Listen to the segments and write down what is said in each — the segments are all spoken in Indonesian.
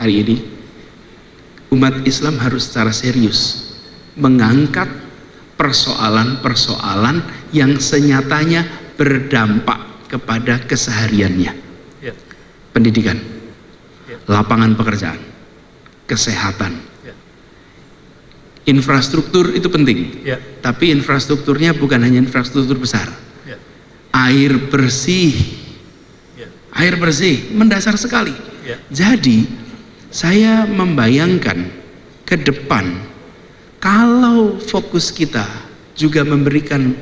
hari ini umat Islam harus secara serius mengangkat persoalan-persoalan yang senyatanya berdampak kepada kesehariannya. Pendidikan, lapangan pekerjaan, kesehatan, infrastruktur itu penting, tapi infrastrukturnya bukan hanya infrastruktur besar. Air bersih, air bersih mendasar sekali. Jadi saya membayangkan ke depan, kalau fokus kita juga memberikan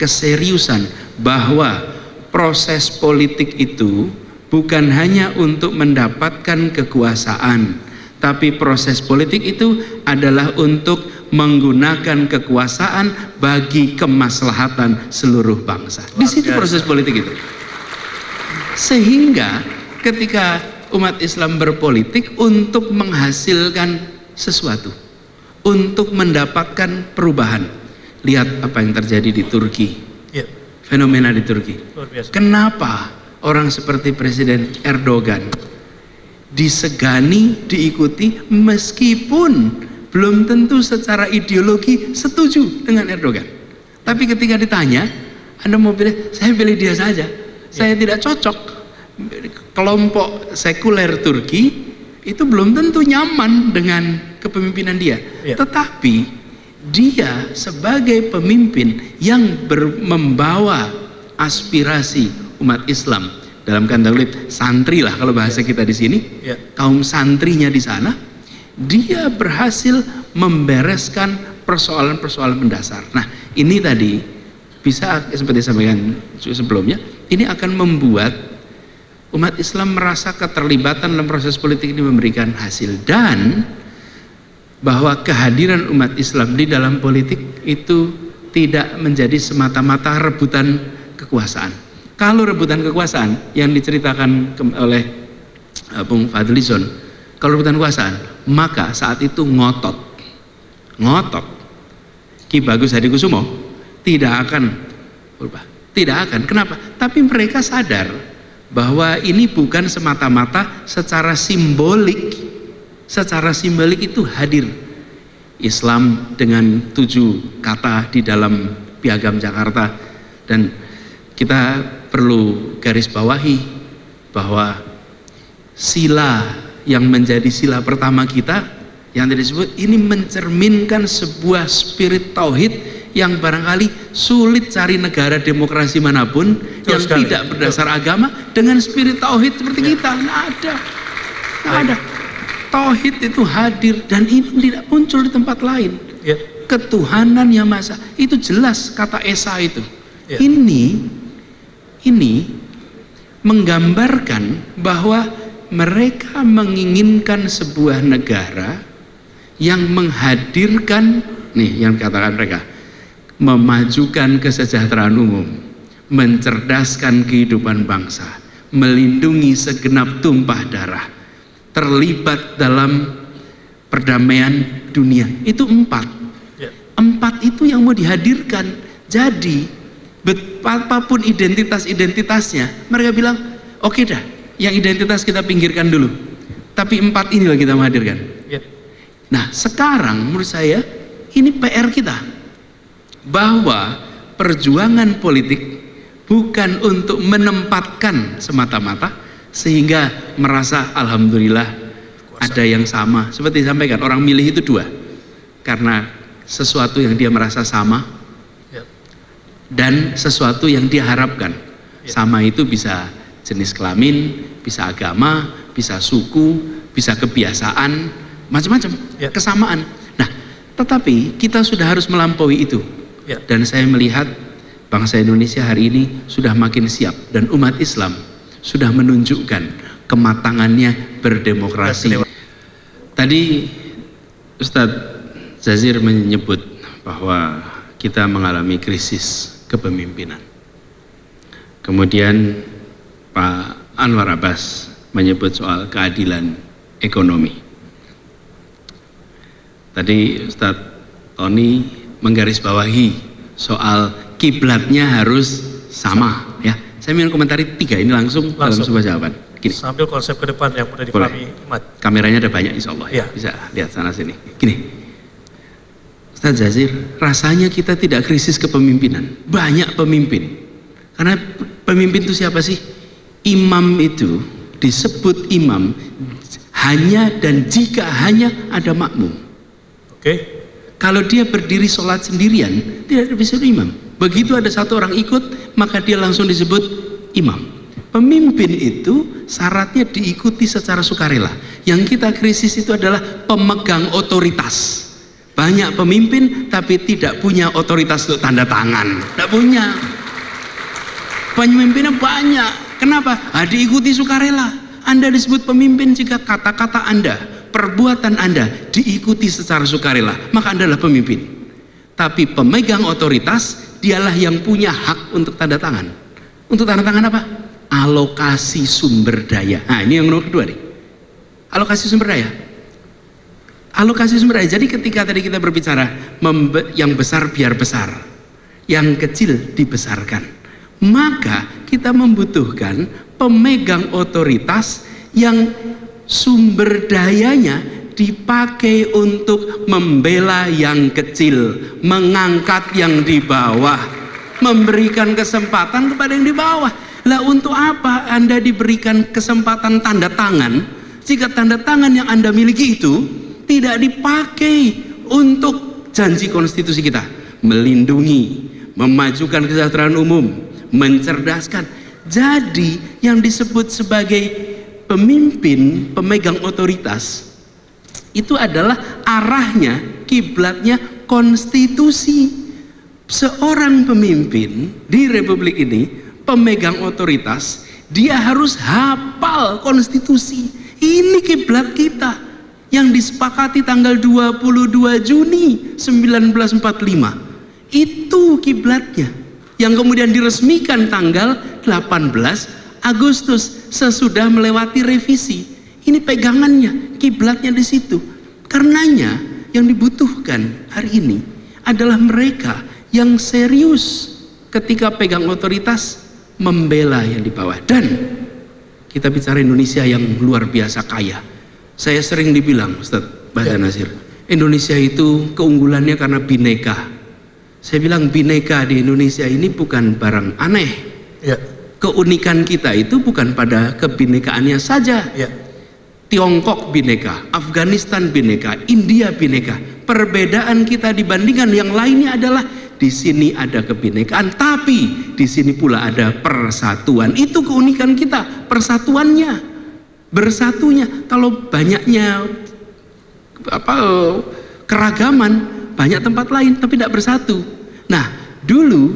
keseriusan bahwa proses politik itu bukan hanya untuk mendapatkan kekuasaan, tapi proses politik itu adalah untuk menggunakan kekuasaan bagi kemaslahatan seluruh bangsa. Di situ proses politik itu. Sehingga ketika umat Islam berpolitik untuk menghasilkan sesuatu, untuk mendapatkan perubahan. Lihat apa yang terjadi di Turki, fenomena di Turki. Kenapa orang seperti Presiden Erdogan disegani, diikuti, meskipun belum tentu secara ideologi setuju dengan Erdogan. Tapi ketika ditanya, Anda mau pilih, saya pilih dia saja. Saya tidak cocok. Kelompok sekuler Turki itu belum tentu nyaman dengan kepemimpinan dia. Tetapi dia sebagai pemimpin yang membawa aspirasi umat Islam, dalam kata santri lah kalau bahasa kita di sini, kaum santrinya di sana, dia berhasil membereskan persoalan-persoalan mendasar. Nah, ini tadi bisa seperti sampaikan sebelumnya, ini akan membuat umat Islam merasa keterlibatan dalam proses politik ini memberikan hasil, dan bahwa kehadiran umat Islam di dalam politik itu tidak menjadi semata-mata rebutan kekuasaan. Kalau rebutan kekuasaan yang diceritakan oleh Bung Fadlizon, kalau rebutan kekuasaan, maka saat itu ngotot Ki Bagus Hadikusumo tidak akan berubah, tidak akan. Kenapa? Tapi mereka sadar bahwa ini bukan semata-mata secara simbolik. Secara simbolik itu hadir Islam dengan 7 kata di dalam Piagam Jakarta, dan kita perlu garis bawahi bahwa sila yang menjadi sila pertama kita yang tadi disebut ini mencerminkan sebuah spirit tauhid yang barangkali sulit cari negara demokrasi manapun yang tidak berdasar agama dengan spirit tauhid seperti kita. Nggak ada. Tauhid itu hadir, dan ini tidak muncul di tempat lain. Ketuhanan yang Maha Esa itu jelas, kata Esa itu. Ini menggambarkan bahwa mereka menginginkan sebuah negara yang menghadirkan, nih yang katakan mereka, memajukan kesejahteraan umum, mencerdaskan kehidupan bangsa, melindungi segenap tumpah darah, terlibat dalam perdamaian dunia. Itu 4 itu yang mau dihadirkan. Jadi apapun identitasnya, mereka bilang oke dah, yang identitas kita pinggirkan dulu, tapi 4 inilah kita menghadirkan. Nah sekarang menurut saya ini PR kita, bahwa perjuangan politik bukan untuk menempatkan semata-mata sehingga merasa alhamdulillah ada yang sama. Seperti disampaikan, orang milih itu 2, karena sesuatu yang dia merasa sama dan sesuatu yang dia harapkan. Sama itu bisa jenis kelamin, bisa agama, bisa suku, bisa kebiasaan, macam-macam kesamaan. Nah tetapi kita sudah harus melampaui itu. Dan saya melihat bangsa Indonesia hari ini sudah makin siap, dan umat Islam sudah menunjukkan kematangannya berdemokrasi. Tadi Ustadz Jazir menyebut bahwa kita mengalami krisis kepemimpinan. Kemudian Pak Anwar Abbas menyebut soal keadilan ekonomi. Tadi Ustadz Tony menggarisbawahi soal kiblatnya harus sama, ya. Saya ingin komentari 3 ini langsung dalam sebuah jawaban. Gini. Sambil konsep ke depan yang mudah dipahami umat. Kameranya ada banyak insya Allah ya. Bisa lihat sana sini. Gini, Ustaz Jazir, rasanya kita tidak krisis kepemimpinan. Banyak pemimpin. Karena pemimpin itu siapa sih? Imam itu disebut imam hanya dan jika hanya ada makmum. Oke. Kalau dia berdiri sholat sendirian, tidak bisa imam. Begitu ada satu orang ikut, maka dia langsung disebut imam. Pemimpin itu syaratnya diikuti secara sukarela. Yang kita krisis itu adalah pemegang otoritas. Banyak pemimpin tapi tidak punya otoritas untuk tanda tangan. Tidak punya. Pemimpinnya banyak. Kenapa? Diikuti sukarela. Anda disebut pemimpin jika kata-kata Anda, perbuatan Anda diikuti secara sukarela, maka Anda adalah pemimpin. Tapi pemegang otoritas, dialah yang punya hak untuk tanda tangan. Untuk tanda tangan apa? Alokasi sumber daya. Nah, ini yang nomor kedua nih. Alokasi sumber daya. Alokasi sumber daya. Jadi ketika tadi kita berbicara yang besar biar besar, yang kecil dibesarkan, maka kita membutuhkan pemegang otoritas yang sumber dayanya dipakai untuk membela yang kecil, mengangkat yang di bawah, memberikan kesempatan kepada yang di bawah. Lah untuk apa Anda diberikan kesempatan tanda tangan jika tanda tangan yang Anda miliki itu tidak dipakai untuk janji konstitusi kita, melindungi, memajukan kesejahteraan umum, mencerdaskan. Jadi yang disebut sebagai pemimpin, pemegang otoritas itu adalah arahnya, kiblatnya konstitusi. Seorang pemimpin di republik ini, pemegang otoritas, dia harus hafal konstitusi. Ini kiblat kita yang disepakati tanggal 22 Juni 1945. Itu kiblatnya yang kemudian diresmikan tanggal 18 Agustus sesudah melewati revisi. Ini pegangannya, kiblatnya di situ. Karenanya yang dibutuhkan hari ini adalah mereka yang serius ketika pegang otoritas membela yang di bawah. Dan kita bicara Indonesia yang luar biasa kaya. Saya sering dibilang, Ustaz Bahasa Nasir, Indonesia itu keunggulannya karena bineka. Saya bilang bineka di Indonesia ini bukan barang aneh. Ya. Keunikan kita itu bukan pada kebinekaannya saja. Ya. Tiongkok bineka, Afghanistan bineka, India bineka. Perbedaan kita dibandingkan yang lainnya adalah di sini ada kebinekaan, tapi di sini pula ada persatuan. Itu keunikan kita, persatuannya, bersatunya. Kalau banyaknya keragaman, banyak tempat lain tapi tidak bersatu. Nah, dulu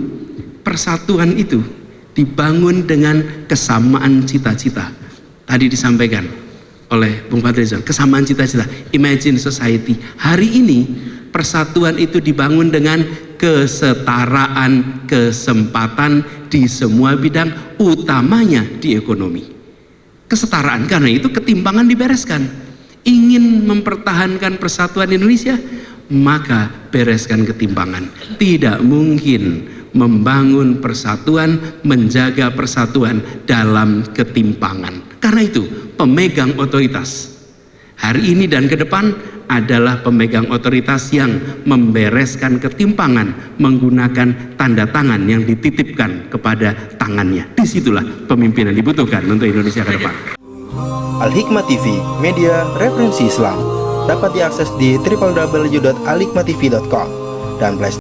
persatuan itu dibangun dengan kesamaan cita-cita. Tadi disampaikan oleh Bung Fadlizon, kesamaan cita-cita, imagine society. Hari ini persatuan itu dibangun dengan kesetaraan kesempatan di semua bidang, utamanya di ekonomi. Kesetaraan, karena itu ketimpangan dibereskan. Ingin mempertahankan persatuan Indonesia, maka bereskan ketimpangan. Tidak mungkin membangun persatuan, menjaga persatuan dalam ketimpangan. Karena itu pemegang otoritas hari ini dan ke depan adalah pemegang otoritas yang membereskan ketimpangan menggunakan tanda tangan yang dititipkan kepada tangannya. Disitulah pemimpinan dibutuhkan untuk Indonesia ke depan. Al-Hikmah TV, media referensi Islam, dapat diakses di www.alhikmahtv.com dan Play